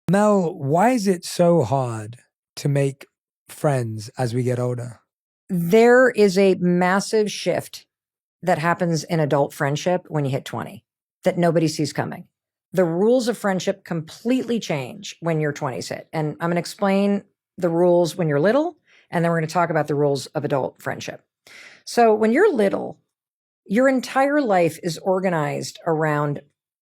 Mel, why is it so hard to make friends as we get older? There is a massive shift that happens in adult friendship when you hit 20 that nobody sees coming. The rules of friendship completely change when your 20s hit. And I'm going to explain the rules when you're little, and then we're going to talk about the rules of adult friendship. So when you're little, your entire life is organized around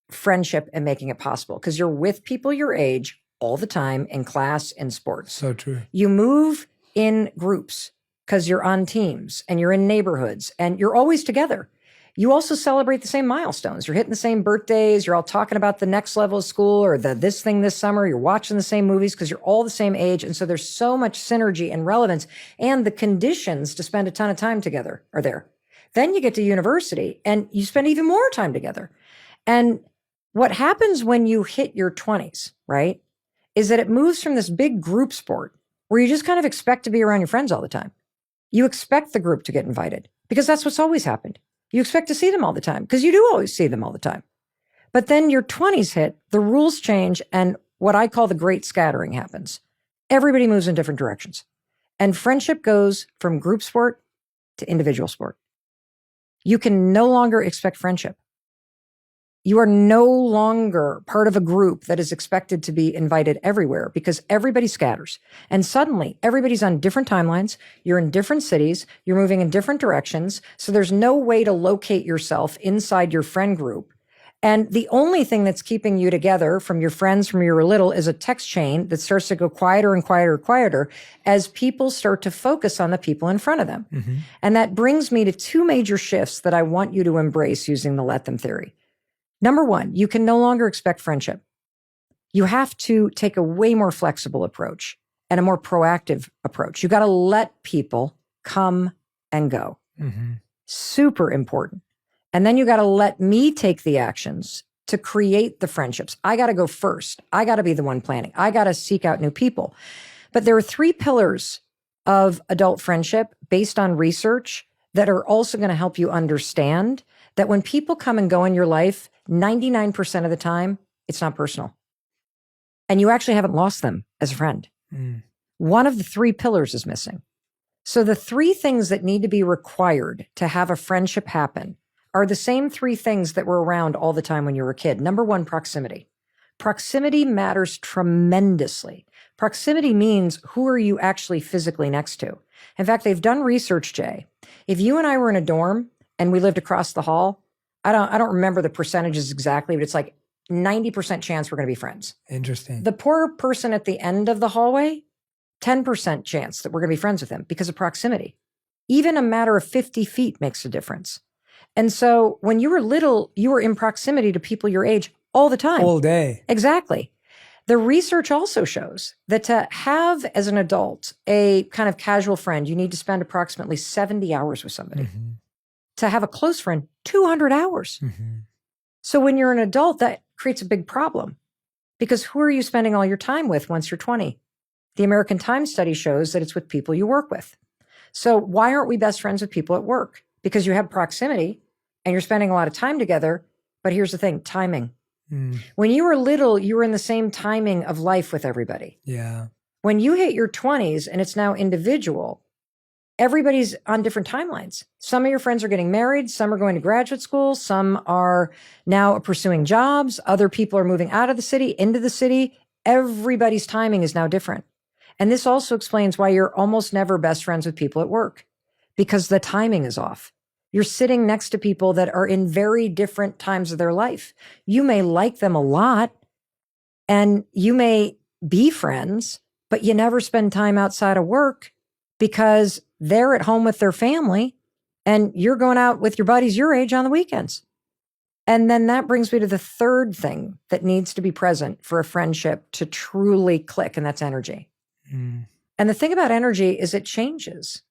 friendship and making it possible because you're with people your age all the time in class and sports. So true. You move in groups because you're on teams and you're in neighborhoods and you're always together. You also celebrate the same milestones. You're hitting the same birthdays. You're all talking about the next level of school or this thing this summer. You're watching the same movies because you're all the same age. And so there's so much synergy and relevance, and the conditions to spend a ton of time together are there. Then you get to university and you spend even more time together. And what happens when you hit your 20s, right, is that it moves from this big group sport where you just kind of expect to be around your friends all the time. You expect the group to get invited because that's what's always happened. You expect to see them all the time because you do always see them all the time. But then your 20s hit, the rules change, and what I call the great scattering happens. Everybody moves in different directions. And friendship goes from group sport to individual sport. You can no longer expect friendship. You are no longer part of a group that is expected to be invited everywhere because everybody scatters. And suddenly everybody's on different timelines. You're in different cities. You're moving in different directions. So there's no way to locate yourself inside your friend group. And the only thing that's keeping you together from your friends from you were little is a text chain that starts to go quieter and quieter and quieter as people start to focus on the people in front of them. Mm-hmm. And that brings me to two major shifts that I want you to embrace using the let them theory. Number one, you can no longer expect friendship. You have to take a way more flexible approach and a more proactive approach. You got to let people come and go. Mm-hmm. Super important. And then you got to let me take the actions to create the friendships. I got to go first. I got to be the one planning. I got to seek out new people. But there are three pillars of adult friendship based on research that are also going to help you understand that when people come and go in your life, 99% of the time, it's not personal. And you actually haven't lost them as a friend. Mm. One of the three pillars is missing. So the three things that need to be required to have a friendship happen are the same three things that were around all the time when you were a kid. Number one, proximity. Proximity matters tremendously. Proximity means who are you actually physically next to? In fact, they've done research, Jay. If you and I were in a dorm and we lived across the hall, I don't remember the percentages exactly, but it's like 90% chance we're going to be friends. Interesting. The poor person at the end of the hallway, 10% chance that we're going to be friends with them because of proximity. Even a matter of 50 feet makes a difference. And so when you were little, you were in proximity to people your age all the time. All day. Exactly. The research also shows that to have, as an adult, a kind of casual friend, you need to spend approximately 70 hours with somebody. Mm-hmm. To have a close friend, 200 hours. Mm-hmm. So when you're an adult, that creates a big problem because who are you spending all your time with once you're 20? The American Times study shows that it's with people you work with. So why aren't we best friends with people at work? Because you have proximity and you're spending a lot of time together. But here's the thing, timing. Mm. When you were little, you were in the same timing of life with everybody. Yeah. When you hit your 20s and it's now individual, everybody's on different timelines. Some of your friends are getting married. Some are going to graduate school. Some are now pursuing jobs. Other people are moving out of the city, into the city. Everybody's timing is now different. And this also explains why you're almost never best friends with people at work because the timing is off. You're sitting next to people that are in very different times of their life. You may like them a lot and you may be friends, but you never spend time outside of work because they're at home with their family and you're going out with your buddies your age on the weekends. And then that brings me to the third thing that needs to be present for a friendship to truly click, and that's energy. Mm. And the thing about energy is it changes.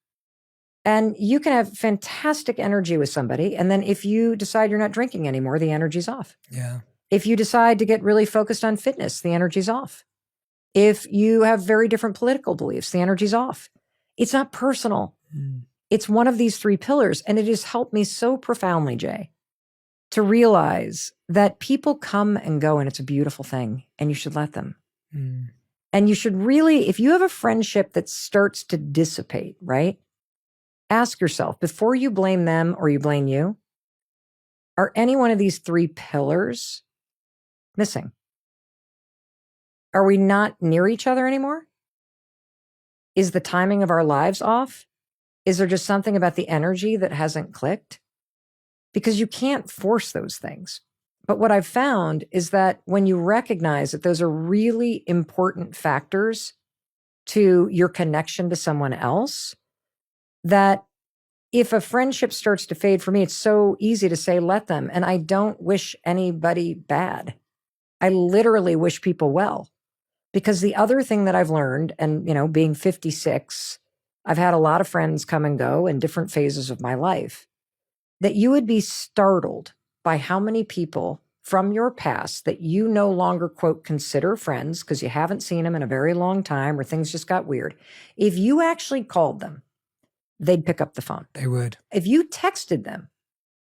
And you can have fantastic energy with somebody, and then if you decide you're not drinking anymore, the energy's off. Yeah. If you decide to get really focused on fitness, the energy's off. If you have very different political beliefs, the energy's off. It's not personal. Mm. It's one of these three pillars. And it has helped me so profoundly, Jay, to realize that people come and go and it's a beautiful thing and you should let them. Mm. And you should really, if you have a friendship that starts to dissipate, right? Ask yourself before you blame them or you blame you, are any one of these three pillars missing? Are we not near each other anymore? Is the timing of our lives off? Is there just something about the energy that hasn't clicked? Because you can't force those things. But what I've found is that when you recognize that those are really important factors to your connection to someone else, that if a friendship starts to fade, for me, it's so easy to say, let them. And I don't wish anybody bad. I literally wish people well. Because the other thing that I've learned, and, being 56, I've had a lot of friends come and go in different phases of my life, that you would be startled by how many people from your past that you no longer, quote, consider friends because you haven't seen them in a very long time or things just got weird. If you actually called them, they'd pick up the phone. They would. If you texted them,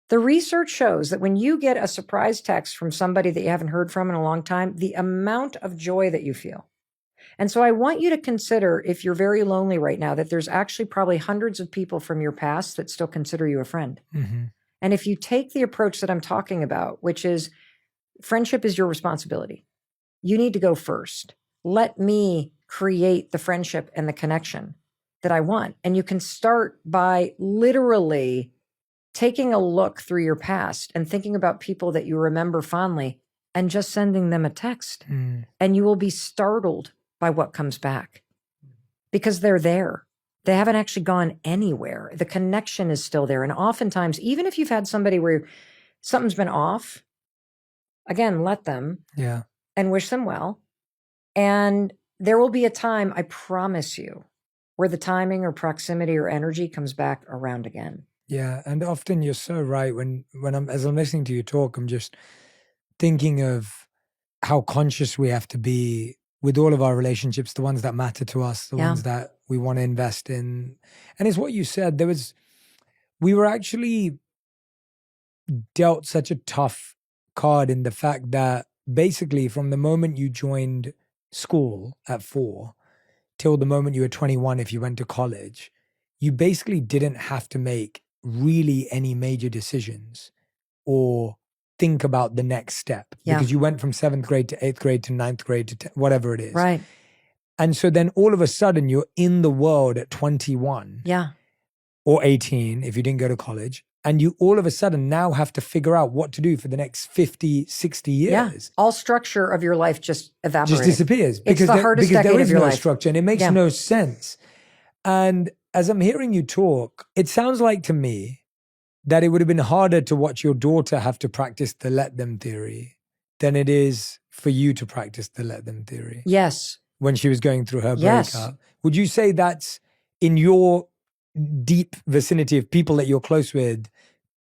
the research shows that when you get a surprise text from somebody that you haven't heard from in a long time, the amount of joy that you feel. And so I want you to consider, if you're very lonely right now, that there's actually probably hundreds of people from your past that still consider you a friend. Mm-hmm. And if you take the approach that I'm talking about, which is friendship is your responsibility, you need to go first. Let me create the friendship and the connection that I want. And you can start by literally taking a look through your past and thinking about people that you remember fondly and just sending them a text. And you will be startled by what comes back because they're there. They haven't actually gone anywhere. The connection is still there. And oftentimes, even if you've had somebody where something's been off, again, let them and wish them well. And there will be a time, I promise you, where the timing or proximity or energy comes back around again. Yeah, and often you're so right. As I'm listening to you talk, I'm just thinking of how conscious we have to be with all of our relationships, the ones that matter to us, the ones that we want to invest in. And it's what you said. We were actually dealt such a tough card in the fact that basically from the moment you joined school at 4 till the moment you were 21, if you went to college, you basically didn't have to make really any major decisions or think about the next step because you went from 7th grade to 8th grade to 9th grade to whatever it is. Right. And so then all of a sudden you're in the world at 21 or 18 if you didn't go to college. And you all of a sudden now have to figure out what to do for the next 50, 60 years. Yeah. All structure of your life just evaporates. Just disappears. It's the hardest decade of your life. There is no structure and it makes no sense. And as I'm hearing you talk, it sounds like to me that it would have been harder to watch your daughter have to practice the let them theory than it is for you to practice the let them theory. Yes. When she was going through her breakup. Would you say that's in your deep vicinity of people that you're close with,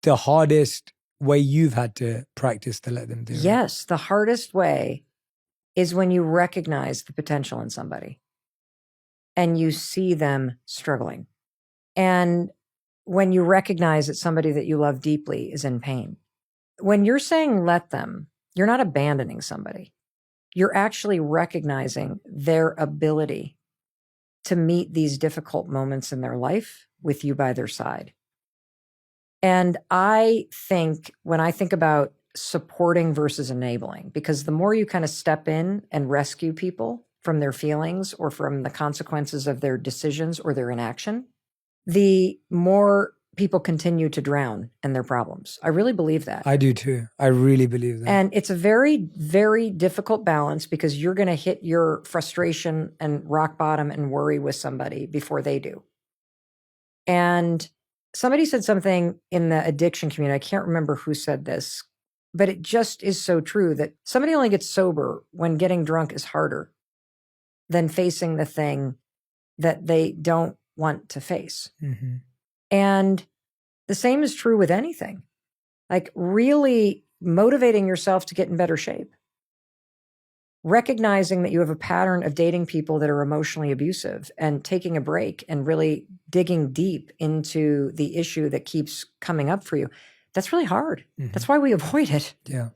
the hardest way you've had to practice the let them theory? Yes. The hardest way is when you recognize the potential in somebody and you see them struggling. And when you recognize that somebody that you love deeply is in pain. When you're saying let them, you're not abandoning somebody. You're actually recognizing their ability to meet these difficult moments in their life with you by their side. And I think when I think about supporting versus enabling, because the more you kind of step in and rescue people from their feelings or from the consequences of their decisions or their inaction, the more people continue to drown in their problems. I really believe that. I do too. I really believe that. And it's a very, very difficult balance because you're going to hit your frustration and rock bottom and worry with somebody before they do. And somebody said something in the addiction community. I can't remember who said this, but it just is so true that somebody only gets sober when getting drunk is harder than facing the thing that they don't want to face. Mm-hmm. And the same is true with anything, like really motivating yourself to get in better shape, recognizing that you have a pattern of dating people that are emotionally abusive and taking a break and really digging deep into the issue that keeps coming up for you. That's really hard. Mm-hmm. That's why we avoid it. Yeah.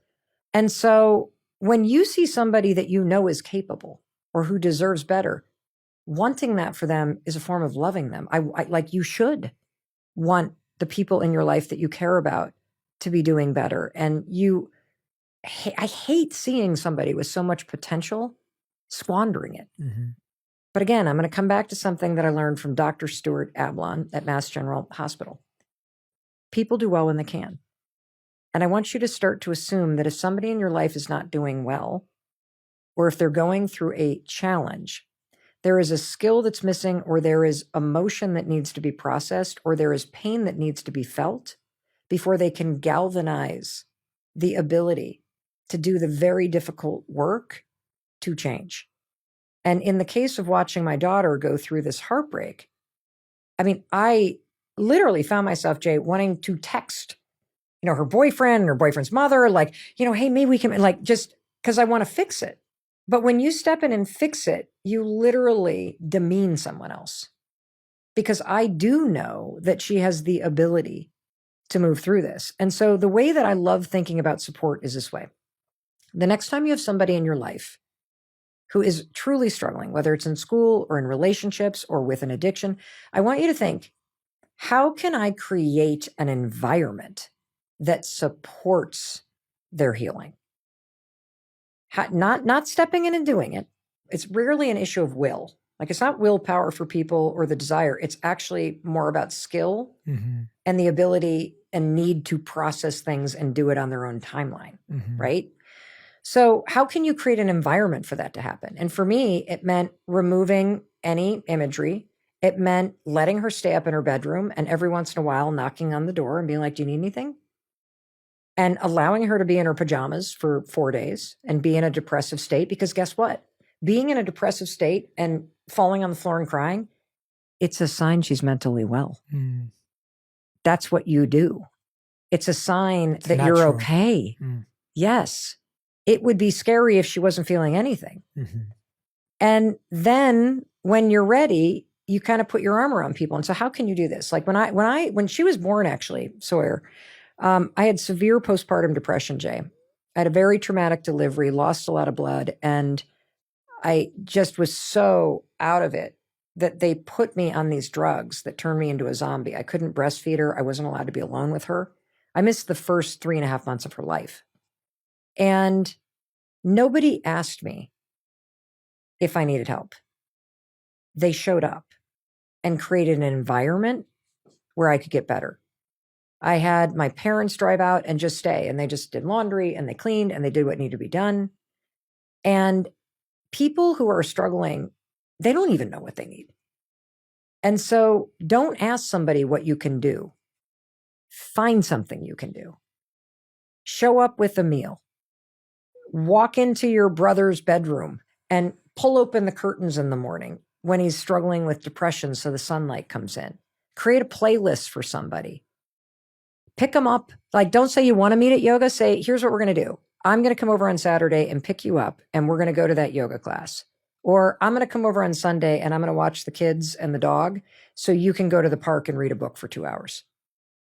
And so when you see somebody that you know is capable or who deserves better, wanting that for them is a form of loving them. I like, you should want the people in your life that you care about to be doing better. And I hate seeing somebody with so much potential squandering it. Mm-hmm. But again, I'm going to come back to something that I learned from Dr. Stuart Ablon at Mass General Hospital. People do well when they can. And I want you to start to assume that if somebody in your life is not doing well, or if they're going through a challenge, there is a skill that's missing, or there is emotion that needs to be processed, or there is pain that needs to be felt before they can galvanize the ability to do the very difficult work to change. And in the case of watching my daughter go through this heartbreak, I mean, I literally found myself, Jay, wanting to text, her boyfriend and her boyfriend's mother, like, hey, maybe we can, like, just because I want to fix it. But when you step in and fix it, you literally demean someone else. Because I do know that she has the ability to move through this. And so the way that I love thinking about support is this way. The next time you have somebody in your life who is truly struggling, whether it's in school or in relationships or with an addiction, I want you to think, how can I create an environment that supports their healing? Not stepping in and doing it. It's rarely an issue of will. Like, it's not willpower for people or the desire. It's actually more about skill and the ability and need to process things and do it on their own timeline, right? So how can you create an environment for that to happen? And for me, it meant removing any imagery. It meant letting her stay up in her bedroom and every once in a while knocking on the door and being like, do you need anything? And allowing her to be in her pajamas for 4 days and be in a depressive state. Because guess what? Being in a depressive state and falling on the floor and crying, it's a sign she's mentally well. That's what you do. It's a sign that natural. You're okay. Yes. It would be scary if she wasn't feeling anything. And then when you're ready, you kind of put your arm around people. And so how can you do this? Like when she was born, actually, Sawyer, I had severe postpartum depression, Jay. I had a very traumatic delivery, lost a lot of blood, and I just was so out of it that they put me on these drugs that turned me into a zombie. I couldn't breastfeed her. I wasn't allowed to be alone with her. I missed the first 3.5 months of her life. And nobody asked me if I needed help. They showed up and created an environment where I could get better. I had my parents drive out and just stay, and they just did laundry and they cleaned and they did what needed to be done. And people who are struggling, they don't even know what they need. And so don't ask somebody what you can do. Find something you can do. Show up with a meal. Walk into your brother's bedroom and pull open the curtains in the morning when he's struggling with depression so the sunlight comes in. Create a playlist for somebody. Pick them up. Like, don't say you want to meet at yoga. Say, here's what we're going to do. I'm going to come over on Saturday and pick you up, and we're going to go to that yoga class. Or I'm going to come over on Sunday and I'm going to watch the kids and the dog so you can go to the park and read a book for 2 hours.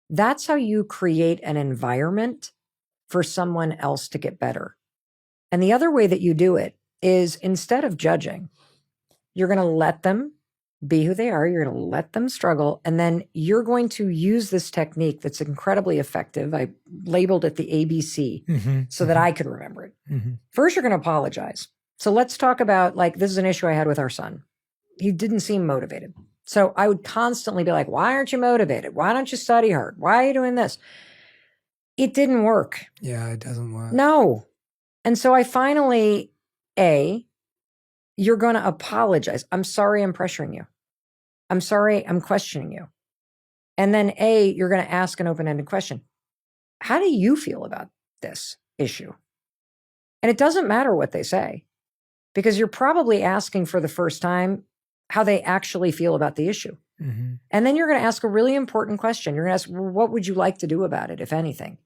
That's how you create an environment for someone else to get better. And the other way that you do it is, instead of judging, you're going to let them be who they are. You're going to let them struggle. And then you're going to use this technique that's incredibly effective. I labeled it the ABC so that I could remember it. First, you're going to apologize. So let's talk about, like, this is an issue I had with our son. He didn't seem motivated. So I would constantly be like, why aren't you motivated? Why don't you study hard? Why are you doing this? It didn't work. Yeah, it doesn't work. No. And so I finally, you're going to apologize. I'm sorry I'm pressuring you. I'm sorry I'm questioning you. And then you're going to ask an open-ended question. How do you feel about this issue? And it doesn't matter what they say, because you're probably asking for the first time how they actually feel about the issue. And then you're going to ask a really important question. You're going to ask, well, what would you like to do about it, if anything?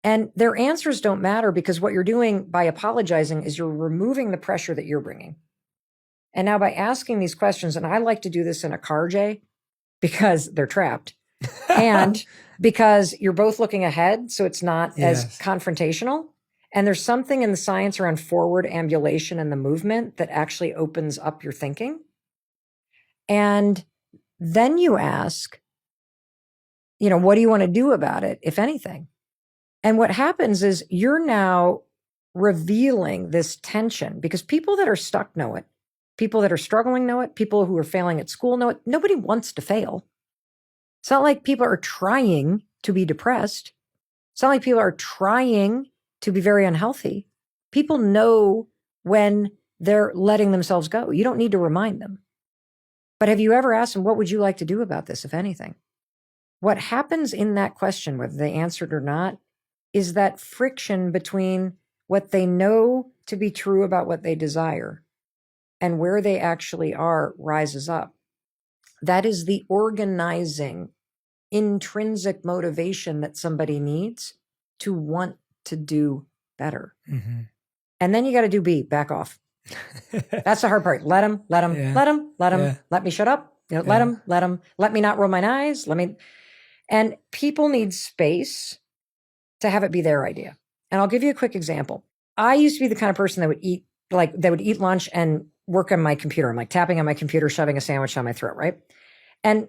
And their answers don't matter, because what you're doing by apologizing is you're removing the pressure that you're bringing. And now by asking these questions, and I like to do this in a car, Jay, because they're trapped and because you're both looking ahead, so it's not as confrontational. And there's something in the science around forward ambulation and the movement that actually opens up your thinking. And then you ask, what do you want to do about it, if anything? And what happens is you're now revealing this tension, because people that are stuck know it. People that are struggling know it. People who are failing at school know it. Nobody wants to fail. It's not like people are trying to be depressed. It's not like people are trying to be very unhealthy. People know when they're letting themselves go. You don't need to remind them. But have you ever asked them, what would you like to do about this, if anything? What happens in that question, whether they answered or not, is that friction between what they know to be true about what they desire and where they actually are rises up. That is the organizing, intrinsic motivation that somebody needs to want to do better. Mm-hmm. And then you got to do B, back off. That's the hard part. Let them, Yeah. let me shut up. Let them, let me not roll my eyes. And people need space to have it be their idea. And I'll give you a quick example. I used to be the kind of person that would eat lunch and work on my computer. I'm like tapping on my computer, shoving a sandwich down my throat, right? And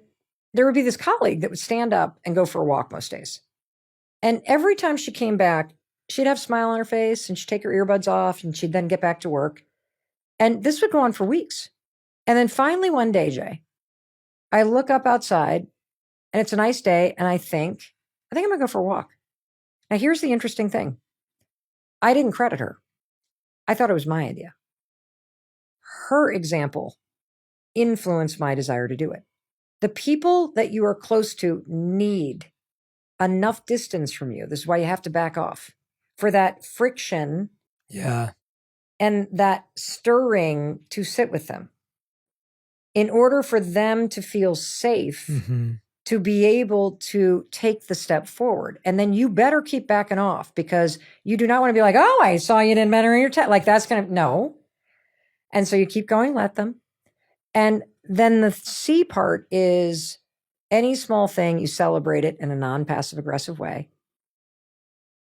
there would be this colleague that would stand up and go for a walk most days. And every time she came back, she'd have a smile on her face and she'd take her earbuds off and she'd then get back to work. And this would go on for weeks. And then finally one day, Jay, I look up outside and it's a nice day and I think I'm going to go for a walk. Now, here's the interesting thing. I didn't credit her. I thought it was my idea. Her example influenced my desire to do it. The people that you are close to need enough distance from you. This is why you have to back off for that friction. Yeah. And that stirring to sit with them in order for them to feel safe, Mm-hmm. to be able to take the step forward. And then you better keep backing off, because you do not want to be like, oh, I saw you didn't mentor in your test. Like that's going to, no. And so you keep going, let them. And then the C part is any small thing, you celebrate it in a non-passive aggressive way.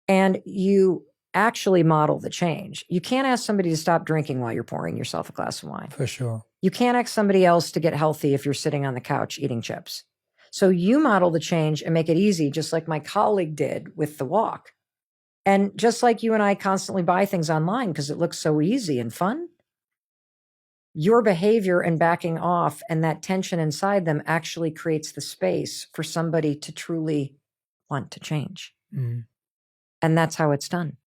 And you actually model the change. You can't ask somebody to stop drinking while you're pouring yourself a glass of wine. For sure. You can't ask somebody else to get healthy if you're sitting on the couch eating chips. So you model the change and make it easy, just like my colleague did with the walk. And just like you and I constantly buy things online because it looks so easy and fun, your behavior and backing off and that tension inside them actually creates the space for somebody to truly want to change. Mm. And that's how it's done.